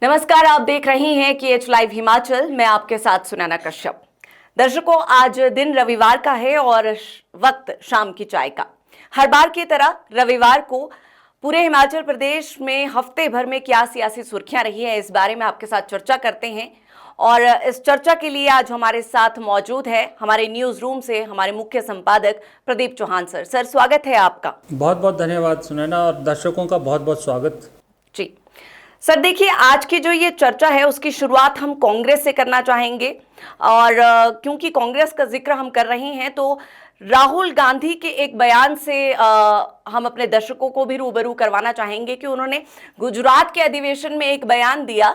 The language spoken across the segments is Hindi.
नमस्कार, आप देख रही हैं KH लाइव हिमाचल। मैं आपके साथ सुनैना कश्यप। दर्शकों, आज दिन रविवार का है और वक्त शाम की चाय का। हर बार की तरह रविवार को पूरे हिमाचल प्रदेश में हफ्ते भर में क्या सियासी सुर्खियां रही है, इस बारे में आपके साथ चर्चा करते हैं। और इस चर्चा के लिए आज हमारे साथ मौजूद है हमारे न्यूज रूम से हमारे मुख्य संपादक प्रदीप चौहान सर। सर, स्वागत है आपका। बहुत बहुत धन्यवाद सुनैना, और दर्शकों का बहुत बहुत स्वागत जी सर, देखिए, आज की जो ये चर्चा है उसकी शुरुआत हम कांग्रेस से करना चाहेंगे। और क्योंकि कांग्रेस का जिक्र हम कर रहे हैं तो राहुल गांधी के एक बयान से हम अपने दर्शकों को भी रूबरू करवाना चाहेंगे कि उन्होंने गुजरात के अधिवेशन में एक बयान दिया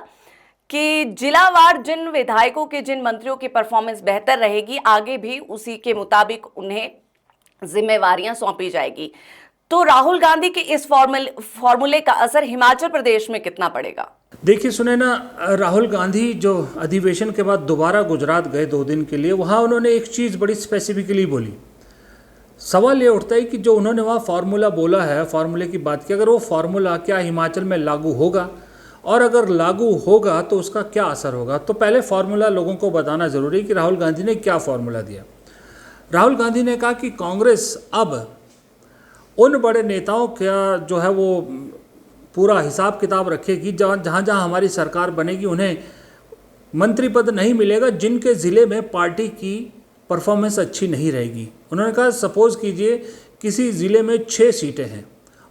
कि जिलावार जिन विधायकों के, जिन मंत्रियों की परफॉर्मेंस बेहतर रहेगी, आगे भी उसी के मुताबिक उन्हें जिम्मेवारियां सौंपी जाएगी। तो राहुल गांधी के इस फॉर्मूले का असर हिमाचल प्रदेश में कितना पड़ेगा? देखिए सुनैना, राहुल गांधी जो अधिवेशन के बाद दोबारा गुजरात गए 2 दिन के लिए, वहाँ उन्होंने एक चीज़ बड़ी स्पेसिफिकली बोली। सवाल ये उठता है कि जो उन्होंने वहाँ फार्मूला बोला है, फार्मूले की बात की, अगर वो फार्मूला क्या हिमाचल में लागू होगा, और अगर लागू होगा तो उसका क्या असर होगा। तो पहले फार्मूला लोगों को बताना ज़रूरी है कि राहुल गांधी ने क्या फार्मूला दिया। राहुल गांधी ने कहा कि कांग्रेस अब उन बड़े नेताओं का जो है वो पूरा हिसाब किताब रखेगी, जहाँ जहाँ हमारी सरकार बनेगी उन्हें मंत्री पद नहीं मिलेगा जिनके ज़िले में पार्टी की परफॉर्मेंस अच्छी नहीं रहेगी। उन्होंने कहा, सपोज़ कीजिए किसी ज़िले में 6 सीटें हैं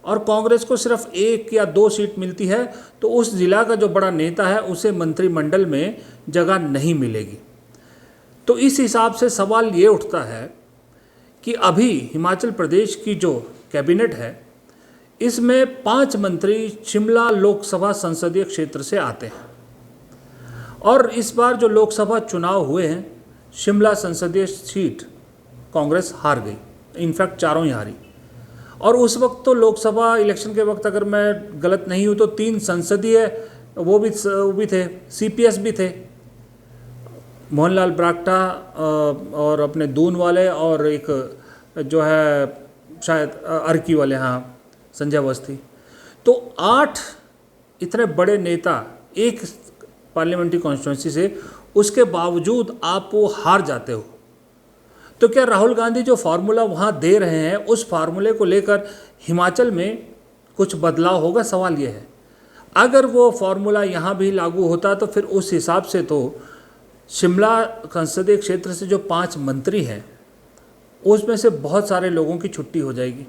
और कांग्रेस को सिर्फ 1 या 2 सीट मिलती है, तो उस ज़िला का जो बड़ा नेता है उसे मंत्रिमंडल में जगह नहीं मिलेगी। तो इस हिसाब से सवाल ये उठता है कि अभी हिमाचल प्रदेश की जो कैबिनेट है, इसमें 5 मंत्री शिमला लोकसभा संसदीय क्षेत्र से आते हैं। और इस बार जो लोकसभा चुनाव हुए हैं, शिमला संसदीय सीट कांग्रेस हार गई, इनफैक्ट चारों ही हारी। और उस वक्त तो लोकसभा इलेक्शन के वक्त, अगर मैं गलत नहीं हूँ, तो 3 संसदीय वो भी थे, CPS भी थे, मोहनलाल ब्राक्टा और अपने दून वाले, और एक जो है शायद अर्की वाले, हाँ, संजय अवस्थी। तो 8 इतने बड़े नेता एक पार्लियामेंट्री कॉन्स्टिट्यूंसी से, उसके बावजूद आप वो हार जाते हो। तो क्या राहुल गांधी जो फार्मूला वहाँ दे रहे हैं, उस फार्मूले को लेकर हिमाचल में कुछ बदलाव होगा? सवाल ये है। अगर वो फार्मूला यहाँ भी लागू होता तो फिर उस हिसाब से तो शिमला संसदीय क्षेत्र से जो 5 मंत्री हैं उसमें से बहुत सारे लोगों की छुट्टी हो जाएगी।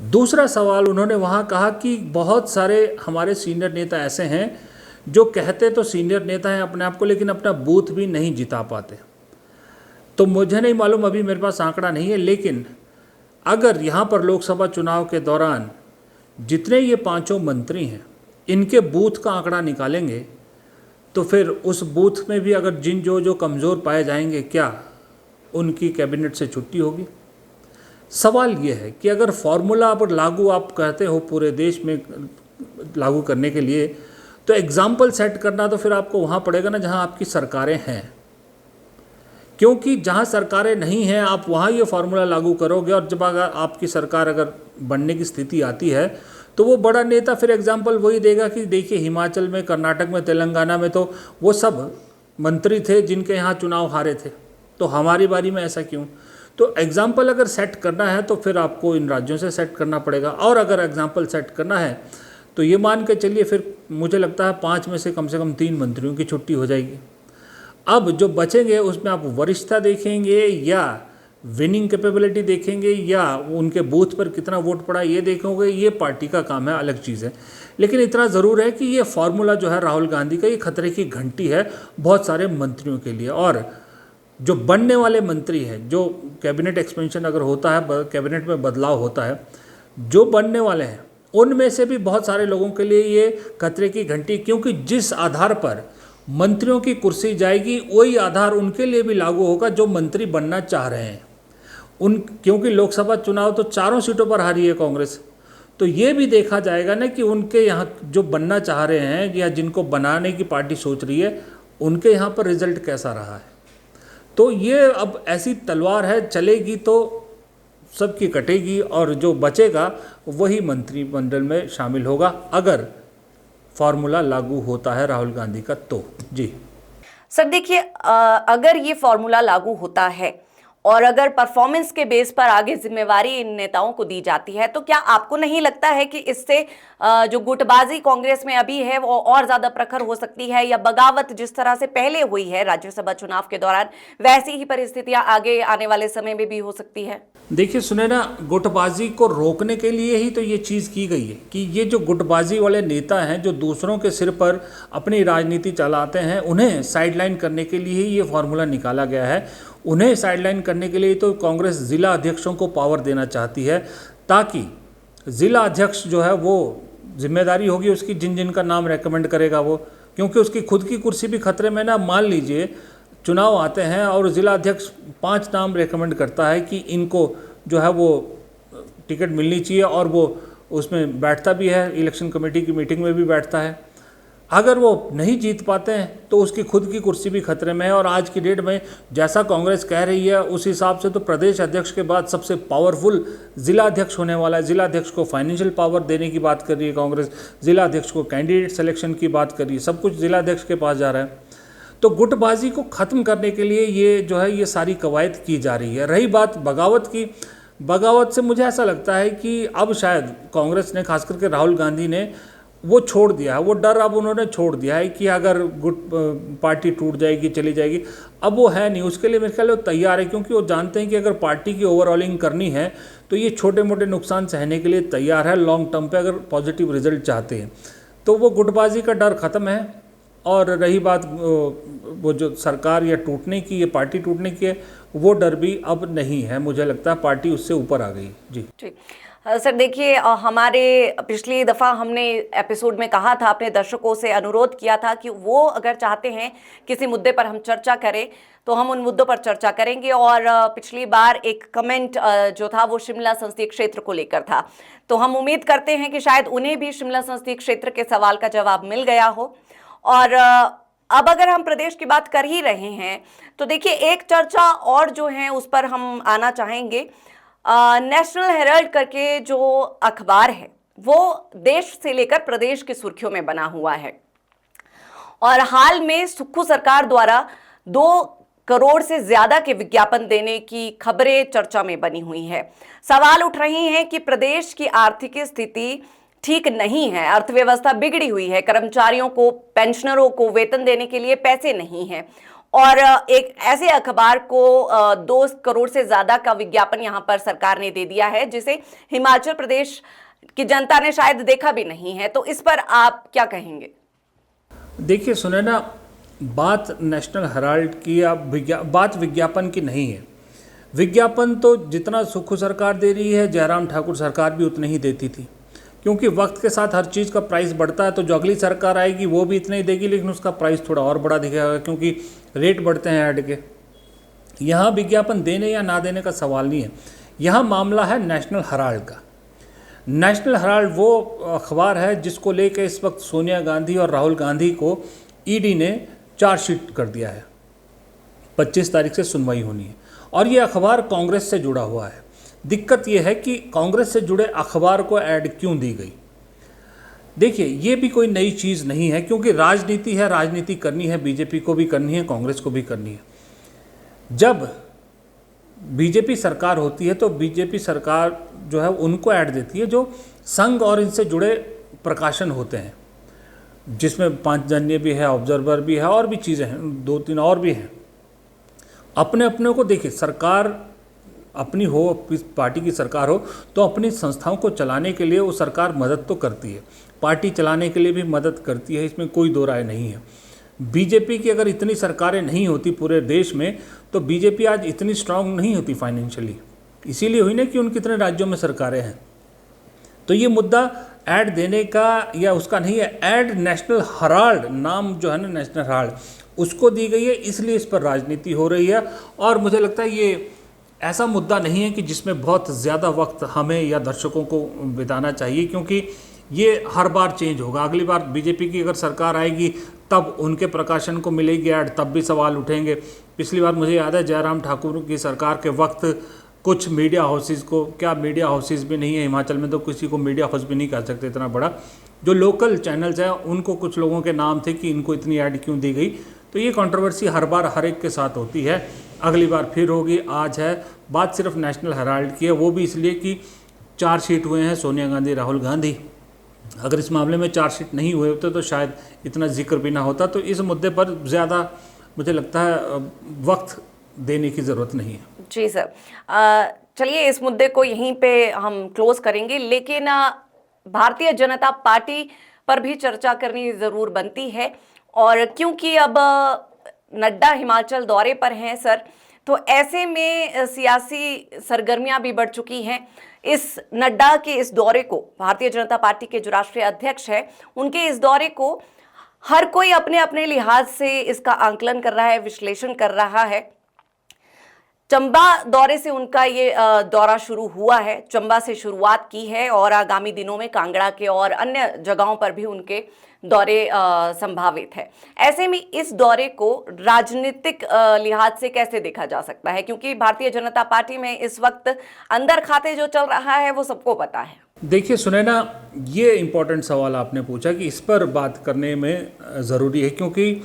दूसरा सवाल, उन्होंने वहाँ कहा कि बहुत सारे हमारे सीनियर नेता ऐसे हैं जो कहते तो सीनियर नेता हैं अपने आप को, लेकिन अपना बूथ भी नहीं जिता पाते। तो मुझे नहीं मालूम, अभी मेरे पास आंकड़ा नहीं है, लेकिन अगर यहाँ पर लोकसभा चुनाव के दौरान जितने ये 5 मंत्री हैं, इनके बूथ का आंकड़ा निकालेंगे तो फिर उस बूथ में भी अगर जो कमज़ोर पाए जाएंगे, क्या उनकी कैबिनेट से छुट्टी होगी? सवाल ये है कि अगर फार्मूला पर लागू आप कहते हो पूरे देश में लागू करने के लिए, तो एग्जाम्पल सेट करना तो फिर आपको वहाँ पड़ेगा ना जहाँ आपकी सरकारें हैं। क्योंकि जहाँ सरकारें नहीं हैं, आप वहाँ ये फार्मूला लागू करोगे, और जब अगर आपकी सरकार अगर बनने की स्थिति आती है तो वो बड़ा नेता फिर एग्जाम्पल वही देगा कि देखिए हिमाचल में, कर्नाटक में, तेलंगाना में तो वो सब मंत्री थे जिनके यहाँ चुनाव हारे थे, तो हमारी बारी में ऐसा क्यों? तो एग्जाम्पल अगर सेट करना है तो फिर आपको इन राज्यों से सेट करना पड़ेगा। और अगर एग्जाम्पल सेट करना है तो ये मान के चलिए, फिर मुझे लगता है 5 में से कम 3 मंत्रियों की छुट्टी हो जाएगी। अब जो बचेंगे उसमें आप वरिष्ठता देखेंगे या विनिंग कैपेबिलिटी देखेंगे या उनके बूथ पर कितना वोट पड़ा ये देखोगे, ये पार्टी का काम है, अलग चीज़ है। लेकिन इतना ज़रूर है कि ये फार्मूला जो है राहुल गांधी का, ये खतरे की घंटी है बहुत सारे मंत्रियों के लिए। और जो बनने वाले मंत्री हैं, जो कैबिनेट एक्सपेंशन अगर होता है, कैबिनेट में बदलाव होता है, जो बनने वाले हैं उनमें से भी बहुत सारे लोगों के लिए ये खतरे की घंटी, क्योंकि जिस आधार पर मंत्रियों की कुर्सी जाएगी वही आधार उनके लिए भी लागू होगा जो मंत्री बनना चाह रहे हैं। क्योंकि लोकसभा चुनाव तो 4 सीटों पर हारी है कांग्रेस, तो ये भी देखा जाएगा ना कि उनके यहाँ जो बनना चाह रहे हैं या जिनको बनाने की पार्टी सोच रही है, उनके यहाँ पर रिजल्ट कैसा रहा है। तो ये अब ऐसी तलवार है, चलेगी तो सबकी कटेगी और जो बचेगा वही मंत्रिमंडल में शामिल होगा, अगर फार्मूला लागू होता है राहुल गांधी का। तो जी सर देखिए, अगर ये फॉर्मूला लागू होता है और अगर परफॉर्मेंस के बेस पर आगे जिम्मेवारी इन नेताओं को दी जाती है, तो क्या आपको नहीं लगता है कि इससे जो गुटबाजी कांग्रेस में अभी है वो और ज्यादा प्रखर हो सकती है, या बगावत जिस तरह से पहले हुई है राज्यसभा चुनाव के दौरान वैसी ही परिस्थितियां आगे आने वाले समय में भी हो सकती है? देखिए सुने ना, गुटबाजी को रोकने के लिए ही तो ये चीज़ की गई है कि ये जो गुटबाजी वाले नेता हैं जो दूसरों के सिर पर अपनी राजनीति चलाते हैं, उन्हें साइडलाइन करने के लिए ही ये फार्मूला निकाला गया है। उन्हें साइडलाइन करने के लिए तो कांग्रेस ज़िला अध्यक्षों को पावर देना चाहती है, ताकि ज़िला अध्यक्ष जो है वो जिम्मेदारी होगी उसकी, जिन जिन का नाम रेकमेंड करेगा वो, क्योंकि उसकी खुद की कुर्सी भी खतरे में ना। मान लीजिए चुनाव आते हैं और जिला अध्यक्ष 5 नाम रेकमेंड करता है कि इनको जो है वो टिकट मिलनी चाहिए, और वो उसमें बैठता भी है, इलेक्शन कमेटी की मीटिंग में भी बैठता है। अगर वो नहीं जीत पाते हैं तो उसकी खुद की कुर्सी भी खतरे में है। और आज की डेट में जैसा कांग्रेस कह रही है उस हिसाब से तो प्रदेश अध्यक्ष के बाद सबसे पावरफुल जिला अध्यक्ष होने वाला है। जिला अध्यक्ष को फाइनेंशियल पावर देने की बात कर रही है कांग्रेस, जिला अध्यक्ष को कैंडिडेट सिलेक्शन की बात कर रही है, सब कुछ जिला अध्यक्ष के पास जा रहा है। तो गुटबाजी को ख़त्म करने के लिए ये जो है ये सारी कवायद की जा रही है। रही बात बगावत की, बगावत से मुझे ऐसा लगता है कि अब शायद कांग्रेस ने, खास करके राहुल गांधी ने, वो छोड़ दिया है, वो डर अब उन्होंने छोड़ दिया है कि अगर गुट पार्टी टूट जाएगी, चली जाएगी, अब वो है नहीं। उसके लिए मेरे ख्याल वो तैयार है, क्योंकि वो जानते हैं कि अगर पार्टी की ओवरऑलिंग करनी है तो ये छोटे मोटे नुकसान सहने के लिए तैयार है लॉन्ग टर्म पे, अगर पॉजिटिव रिजल्ट चाहते हैं। तो वो गुटबाजी का डर ख़त्म है। और रही बात वो जो सरकार या टूटने की, ये पार्टी टूटने की है, वो डर भी अब नहीं है। मुझे लगता है पार्टी उससे ऊपर आ गई। जी ठीक सर, देखिए हमारे पिछली दफ़ा हमने एपिसोड में कहा था, अपने दर्शकों से अनुरोध किया था कि वो अगर चाहते हैं किसी मुद्दे पर हम चर्चा करें तो हम उन मुद्दों पर चर्चा करेंगे। और पिछली बार एक कमेंट जो था वो शिमला संसदीय क्षेत्र को लेकर था, तो हम उम्मीद करते हैं कि शायद उन्हें भी शिमला संसदीय क्षेत्र के सवाल का जवाब मिल गया हो। और अब अगर हम प्रदेश की बात कर ही रहे हैं तो देखिए एक चर्चा और जो है उस पर हम आना चाहेंगे। नेशनल हेराल्ड करके जो अखबार है वो देश से लेकर प्रदेश की सुर्खियों में बना हुआ है, और हाल में सुक्खू सरकार द्वारा 2 करोड़ से ज्यादा के विज्ञापन देने की खबरें चर्चा में बनी हुई है। सवाल उठ रही हैं कि प्रदेश की आर्थिक स्थिति ठीक नहीं है, अर्थव्यवस्था बिगड़ी हुई है, कर्मचारियों को, पेंशनरों को वेतन देने के लिए पैसे नहीं हैं, और एक ऐसे अखबार को 2 करोड़ से ज्यादा का विज्ञापन यहां पर सरकार ने दे दिया है, जिसे हिमाचल प्रदेश की जनता ने शायद देखा भी नहीं है। तो इस पर आप क्या कहेंगे? देखिए सुने ना, बात नेशनल हेराल्ड की या बात विज्ञापन की नहीं है। विज्ञापन तो जितना सुक्खू सरकार दे रही है, जयराम ठाकुर सरकार भी उतनी ही देती थी, क्योंकि वक्त के साथ हर चीज़ का प्राइस बढ़ता है। तो जो अगली सरकार आएगी वो भी इतना ही देगी, लेकिन उसका प्राइस थोड़ा और बड़ा दिखेगा, क्योंकि रेट बढ़ते हैं ऐड के। यहाँ विज्ञापन देने या ना देने का सवाल नहीं है, यहाँ मामला है नेशनल हेराल्ड का। नेशनल हेराल्ड वो अखबार है जिसको लेकर इस वक्त सोनिया गांधी और राहुल गांधी को ईडी ने चार्जशीट कर दिया है। 25 तारीख से सुनवाई होनी है, और ये अखबार कांग्रेस से जुड़ा हुआ है। दिक्कत यह है कि कांग्रेस से जुड़े अखबार को ऐड क्यों दी गई। देखिए ये भी कोई नई चीज़ नहीं है, क्योंकि राजनीति है, राजनीति करनी है, बीजेपी को भी करनी है, कांग्रेस को भी करनी है। जब बीजेपी सरकार होती है तो बीजेपी सरकार जो है उनको ऐड देती है जो संघ और इनसे जुड़े प्रकाशन होते हैं, जिसमें पांचजन्य भी है, ऑब्जर्वर भी है, और भी चीज़ें हैं, 2-3 और भी हैं। अपने अपने को देखिए, सरकार अपनी हो, पार्टी की सरकार हो, तो अपनी संस्थाओं को चलाने के लिए वो सरकार मदद तो करती है, पार्टी चलाने के लिए भी मदद करती है, इसमें कोई दो राय नहीं है। बीजेपी की अगर इतनी सरकारें नहीं होती पूरे देश में तो बीजेपी आज इतनी स्ट्रांग नहीं होती फाइनेंशियली, इसीलिए हुई ना कि उन कितने राज्यों में सरकारें हैं। तो ये मुद्दा ऐड देने का या उसका नहीं है, ऐड नेशनल हेराल्ड नाम जो है ना, नेशनल हेराल्ड, उसको दी गई है, इसलिए इस पर राजनीति हो रही है। और मुझे लगता है ये ऐसा मुद्दा नहीं है कि जिसमें बहुत ज़्यादा वक्त हमें या दर्शकों को बिताना चाहिए, क्योंकि ये हर बार चेंज होगा। अगली बार बीजेपी की अगर सरकार आएगी तब उनके प्रकाशन को मिलेगी ऐड, तब भी सवाल उठेंगे। पिछली बार मुझे याद है जयराम ठाकुर की सरकार के वक्त कुछ मीडिया हाउसेस को, क्या मीडिया हाउसेस भी नहीं है हिमाचल में, तो किसी को मीडिया हाउस भी नहीं कह सकते इतना बड़ा, जो लोकल चैनल्स हैं उनको कुछ लोगों के नाम थे कि इनको इतनी ऐड क्यों दी गई। तो ये कंट्रोवर्सी हर बार हर एक के साथ होती है, अगली बार फिर होगी। आज है बात सिर्फ नेशनल हेराल्ड की है, वो भी इसलिए कि चार्जशीट हुए हैं सोनिया गांधी, राहुल गांधी। अगर इस मामले में चार्जशीट नहीं हुए होते तो शायद इतना जिक्र भी ना होता। तो इस मुद्दे पर ज़्यादा मुझे लगता है वक्त देने की ज़रूरत नहीं है। जी सर, चलिए इस मुद्दे को यहीं पे हम क्लोज करेंगे, लेकिन भारतीय जनता पार्टी पर भी चर्चा करनी ज़रूर बनती है। और क्योंकि अब नड्डा हिमाचल दौरे पर हैं सर, तो ऐसे में सियासी सरगर्मियां भी बढ़ चुकी हैं। इस नड्डा के इस दौरे को, भारतीय जनता पार्टी के जो राष्ट्रीय अध्यक्ष हैं, उनके इस दौरे को हर कोई अपने अपने लिहाज से इसका आंकलन कर रहा है, विश्लेषण कर रहा है। चंबा दौरे से उनका ये दौरा शुरू हुआ है, चंबा से शुरुआत की है और आगामी दिनों में कांगड़ा के और अन्य जगहों पर भी उनके दौरे संभावित है। ऐसे में इस दौरे को राजनीतिक लिहाज से कैसे देखा जा सकता है, क्योंकि भारतीय जनता पार्टी में इस वक्त अंदर खाते जो चल रहा है वो सबको पता है। देखिए सुनैना, ये इम्पोर्टेंट सवाल आपने पूछा कि इस पर बात करने में ज़रूरी है, क्योंकि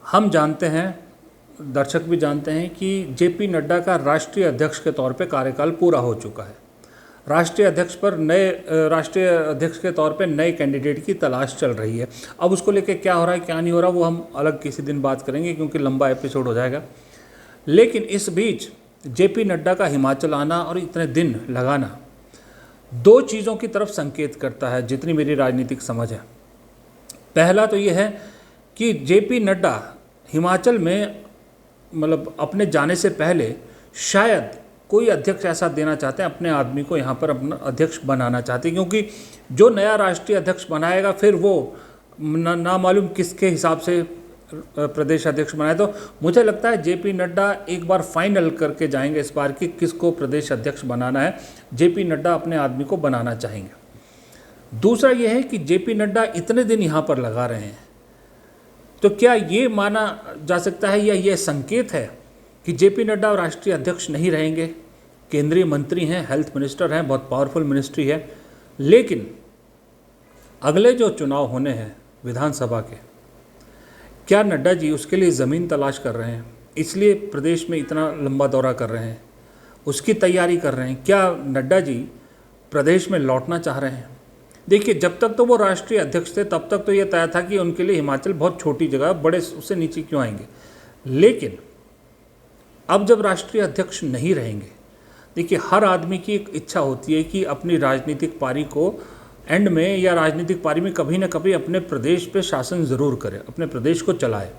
हम जानते हैं, दर्शक भी जानते हैं कि जेपी नड्डा का राष्ट्रीय अध्यक्ष के तौर पे कार्यकाल पूरा हो चुका है। राष्ट्रीय अध्यक्ष के तौर पे नए कैंडिडेट की तलाश चल रही है। अब उसको लेके क्या हो रहा है क्या नहीं हो रहा वो हम अलग किसी दिन बात करेंगे, क्योंकि लंबा एपिसोड हो जाएगा। लेकिन इस बीच जेपी नड्डा का हिमाचल आना और इतने दिन लगाना दो चीज़ों की तरफ संकेत करता है, जितनी मेरी राजनीतिक समझ है। पहला तो ये है कि जेपी नड्डा हिमाचल में मतलब अपने जाने से पहले शायद कोई अध्यक्ष ऐसा देना चाहते हैं, अपने आदमी को यहाँ पर अपना अध्यक्ष बनाना चाहते हैं, क्योंकि जो नया राष्ट्रीय अध्यक्ष बनाएगा फिर वो ना मालूम किसके हिसाब से प्रदेश अध्यक्ष बनाए। तो मुझे लगता है जेपी नड्डा एक बार फाइनल करके जाएंगे इस बार कि किसको प्रदेश अध्यक्ष बनाना है। जेपी नड्डा अपने आदमी को बनाना चाहेंगे। दूसरा ये है कि जेपी नड्डा इतने दिन यहाँ पर लगा रहे हैं, तो क्या ये माना जा सकता है या ये संकेत है कि जेपी नड्डा राष्ट्रीय अध्यक्ष नहीं रहेंगे? केंद्रीय मंत्री हैं, हेल्थ मिनिस्टर हैं, बहुत पावरफुल मिनिस्ट्री है, लेकिन अगले जो चुनाव होने हैं विधानसभा के, क्या नड्डा जी उसके लिए ज़मीन तलाश कर रहे हैं, इसलिए प्रदेश में इतना लंबा दौरा कर रहे हैं, उसकी तैयारी कर रहे हैं? क्या नड्डा जी प्रदेश में लौटना चाह रहे हैं? देखिए, जब तक तो वो राष्ट्रीय अध्यक्ष थे तब तक तो ये तय था कि उनके लिए हिमाचल बहुत छोटी जगह, बड़े उससे नीचे क्यों आएंगे। लेकिन अब जब राष्ट्रीय अध्यक्ष नहीं रहेंगे, देखिए हर आदमी की एक इच्छा होती है कि अपनी राजनीतिक पारी को एंड में या राजनीतिक पारी में कभी ना कभी अपने प्रदेश पे शासन ज़रूर करे, अपने प्रदेश को चलाए।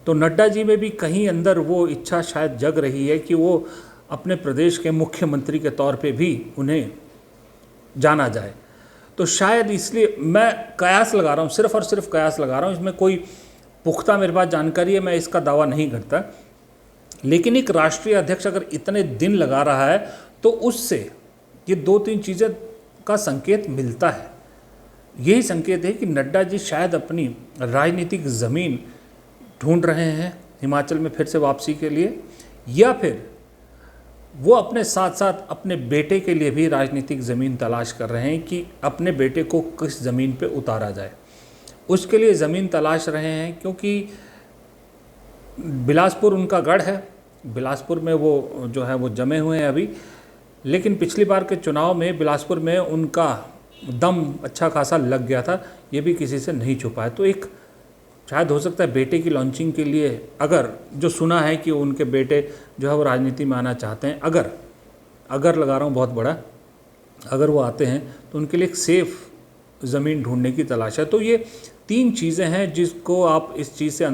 तो नड्डा जी में भी कहीं अंदर वो इच्छा शायद जग रही है कि वो अपने प्रदेश के मुख्यमंत्री के तौर पे भी उन्हें जाना जाए। तो शायद इसलिए मैं कयास लगा रहा हूँ, सिर्फ और सिर्फ कयास लगा रहा हूँ, इसमें कोई पुख्ता मेरे पास जानकारी है, मैं इसका दावा नहीं करता। लेकिन एक राष्ट्रीय अध्यक्ष अगर इतने दिन लगा रहा है तो उससे ये दो तीन चीज़ें का संकेत मिलता है। यही संकेत है कि नड्डा जी शायद अपनी राजनीतिक ज़मीन ढूंढ रहे हैं हिमाचल में फिर से वापसी के लिए, या फिर वो अपने साथ साथ अपने बेटे के लिए भी राजनीतिक ज़मीन तलाश कर रहे हैं कि अपने बेटे को किस ज़मीन पे उतारा जाए। उसके लिए ज़मीन तलाश रहे हैं, क्योंकि बिलासपुर उनका गढ़ है, बिलासपुर में वो जो है वो जमे हुए हैं अभी। लेकिन पिछली बार के चुनाव में बिलासपुर में उनका दम अच्छा खासा लग गया था, ये भी किसी से नहीं छुपा है। तो एक शायद हो सकता है बेटे की लॉन्चिंग के लिए, अगर जो सुना है कि उनके बेटे जो है वो राजनीति में आना चाहते हैं, अगर लगा रहा हूँ बहुत बड़ा, अगर वो आते हैं तो उनके लिए एक सेफ ज़मीन ढूंढने की तलाश है। तो ये तीन चीज़ें हैं जिसको आप इस चीज़ से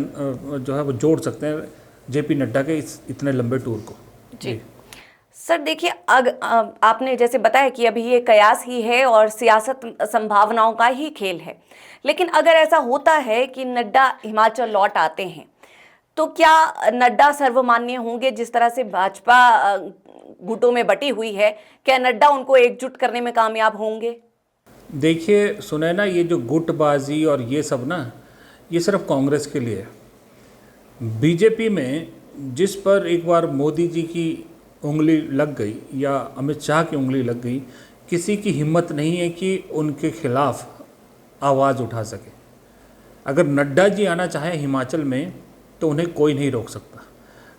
जो है वो जोड़ सकते हैं जेपी नड्डा के इस इतने लंबे टूर को। जी सर, देखिए आपने जैसे बताया कि अभी ये कयास ही है और सियासत संभावनाओं का ही खेल है, लेकिन अगर ऐसा होता है कि नड्डा हिमाचल लौट आते हैं तो क्या नड्डा सर्वमान्य होंगे? जिस तरह से भाजपा गुटों में बटी हुई है, क्या नड्डा उनको एकजुट करने में कामयाब होंगे? देखिए सुनैना, ये जो गुटबाजी और ये सब ना, ये सिर्फ कांग्रेस के लिए है। बीजेपी में जिस पर एक बार मोदी जी की उंगली लग गई या अमित शाह की उंगली लग गई, किसी की हिम्मत नहीं है कि उनके खिलाफ आवाज़ उठा सके। अगर नड्डा जी आना चाहें हिमाचल में तो उन्हें कोई नहीं रोक सकता।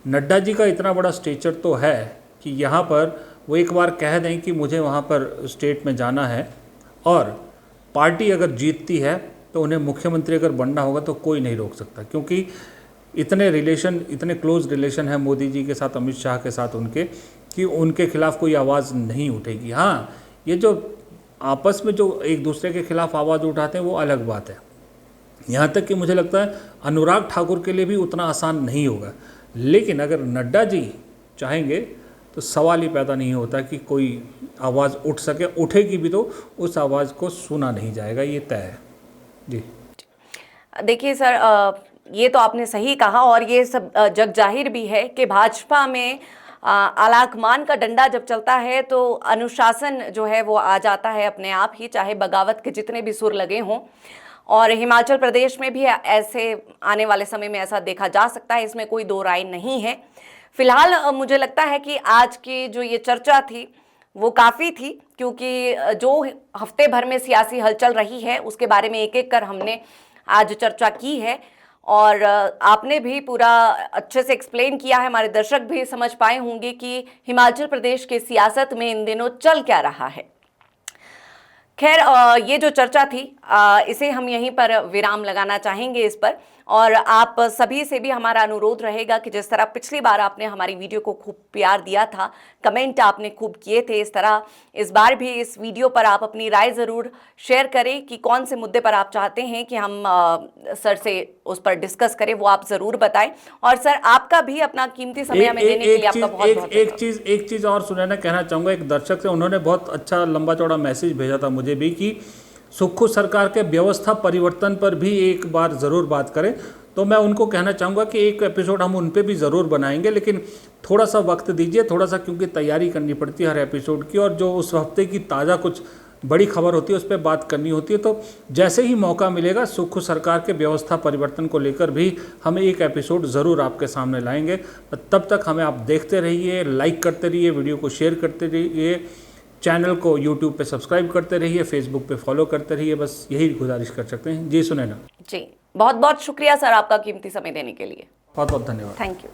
नड्डा जी का इतना बड़ा स्टेचर तो है कि यहाँ पर वो एक बार कह दें कि मुझे वहाँ पर स्टेट में जाना है, और पार्टी अगर जीतती है तो उन्हें मुख्यमंत्री अगर बनना होगा तो कोई नहीं रोक सकता, क्योंकि इतने क्लोज रिलेशन है मोदी जी के साथ, अमित शाह के साथ उनके, कि उनके खिलाफ कोई आवाज़ नहीं उठेगी। हाँ, ये जो आपस में जो एक दूसरे के खिलाफ आवाज़ उठाते हैं वो अलग बात है। यहाँ तक कि मुझे लगता है अनुराग ठाकुर के लिए भी उतना आसान नहीं होगा, लेकिन अगर नड्डा जी चाहेंगे तो सवाल ही पैदा नहीं होता कि कोई आवाज़ उठ सके। उठेगी भी तो उस आवाज़ को सुना नहीं जाएगा, ये तय है जी। देखिए सर, ये तो आपने सही कहा, और ये सब जग जाहिर भी है कि भाजपा में आलाकमान का डंडा जब चलता है तो अनुशासन जो है वो आ जाता है अपने आप ही, चाहे बगावत के जितने भी सुर लगे हों। और हिमाचल प्रदेश में भी ऐसे आने वाले समय में ऐसा देखा जा सकता है, इसमें कोई दो राय नहीं है। फिलहाल मुझे लगता है कि आज की जो ये चर्चा थी वो काफ़ी थी, क्योंकि जो हफ्ते भर में सियासी हलचल रही है उसके बारे में एक एक कर हमने आज चर्चा की है, और आपने भी पूरा अच्छे से एक्सप्लेन किया है। हमारे दर्शक भी समझ पाए होंगे कि हिमाचल प्रदेश के सियासत में इन दिनों चल क्या रहा है। खैर, ये जो चर्चा थी इसे हम यहीं पर विराम लगाना चाहेंगे इस पर, और आप सभी से भी हमारा अनुरोध रहेगा कि जिस तरह पिछली बार आपने हमारी वीडियो को खूब प्यार दिया था, कमेंट आपने खूब किए थे, इस तरह इस बार भी इस वीडियो पर आप अपनी राय ज़रूर शेयर करें कि कौन से मुद्दे पर आप चाहते हैं कि हम सर से उस पर डिस्कस करें, वो आप ज़रूर बताएं। और सर, आपका भी अपना कीमती समय हमें देने के लिए आपका बहुत बहुत एक चीज़ और सुनना कहना चाहूँगा। एक दर्शक से उन्होंने बहुत अच्छा लंबा चौड़ा मैसेज भेजा था मुझे भी कि सुक्खू सरकार के व्यवस्था परिवर्तन पर भी एक बार ज़रूर बात करें। तो मैं उनको कहना चाहूँगा कि एक एपिसोड हम उन पे भी ज़रूर बनाएंगे, लेकिन थोड़ा सा वक्त दीजिए, थोड़ा सा, क्योंकि तैयारी करनी पड़ती है हर एपिसोड की, और जो उस हफ्ते की ताज़ा कुछ बड़ी खबर होती है उस पर बात करनी होती है। तो जैसे ही मौका मिलेगा सुक्खू सरकार के व्यवस्था परिवर्तन को लेकर भी हम एक एपिसोड ज़रूर आपके सामने लाएंगे। तब तक हमें आप देखते रहिए, लाइक करते रहिए, वीडियो को शेयर करते रहिए, चैनल को यूट्यूब पे सब्सक्राइब करते रहिए, फेसबुक पे फॉलो करते रहिए। बस यही गुजारिश कर सकते हैं। जी सुनैना जी, बहुत बहुत शुक्रिया सर आपका कीमती समय देने के लिए। बहुत बहुत धन्यवाद। Thank you.